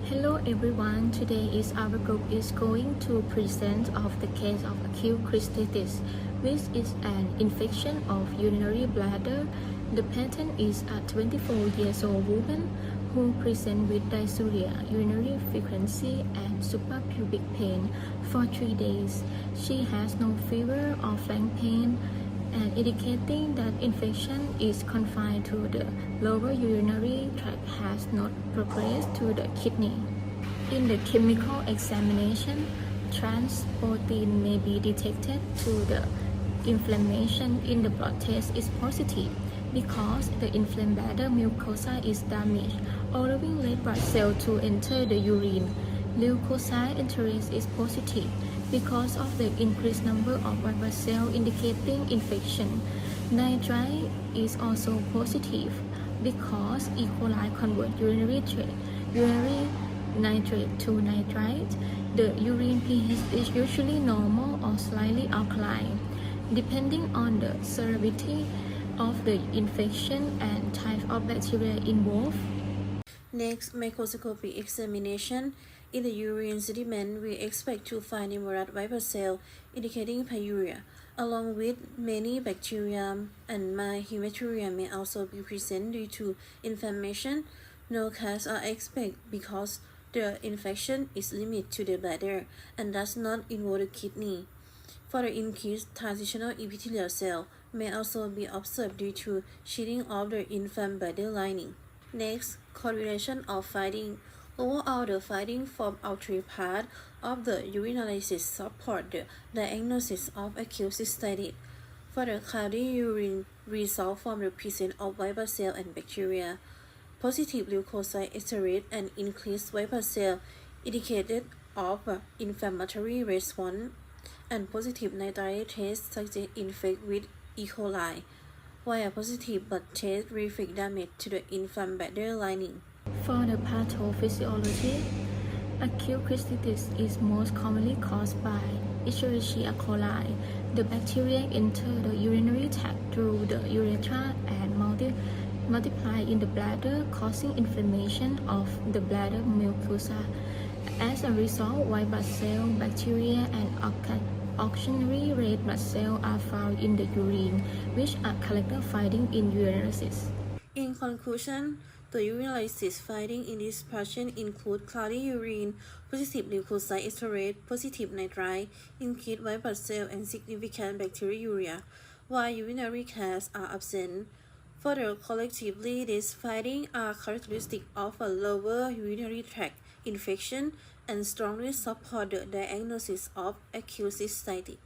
Hello everyone, today our group is going to present of the case of acute crytitis, which is an infection of urinary bladder. The patient is a 24-year-old woman who presents with dysuria, urinary frequency, and suprapubic pain for 3 days. She has no fever or flank pain, and indicating that infection is confined to the lower urinary tract has not progressed to the kidney. In the chemical examination, trans protein may be detected to the inflammation in the blood test is positive because the inflamed bladder mucosa is damaged, allowing red blood cells to enter the urine. Leukocyte interest is positive because of the increased number of white blood cells indicating infection. Nitrite is also positive because E. coli convert urinary nitrate to nitrite. The urine pH is usually normal or slightly alkaline, depending on the severity of the infection and type of bacteria involved. Next, microscopic examination. In the urine sediment, we expect to find numerous white blood cells indicating pyuria, along with many bacteria, and mild hematuria may also be present due to inflammation. No cases are expected because the infection is limited to the bladder and does not involve the kidney. For the increased transitional epithelial cell may also be observed due to sheathing of the inflamed bladder lining. Next, correlation of finding. Overall, the findings from all three parts of the urinalysis support the diagnosis of acute cystitis. For the cloudy urine result from the presence of white blood cells and bacteria, positive leukocyte sterate and increased white blood cell indicated of inflammatory response, and positive nitrite test suggest infect with E. coli, while a positive blood test reflect damage to the inflamed bladder lining. For the pathophysiology, acute crytitis is most commonly caused by Escherichia coli. The bacteria enter the urinary tract through the urethra and multiply in the bladder, causing inflammation of the bladder mucosa. As a result, white blood cell, bacteria, and auxiliary red blood cells are found in the urine, which are collected findings in urinalysis. In conclusion, the urinalysis findings in this patient include cloudy urine, positive leukocyte sterate, positive nitrite, increased white blood cell, and significant bacteriuria, while urinary casts are absent. Further, collectively, these findings are characteristic of a lower urinary tract infection and strongly support the diagnosis of acute cystitis.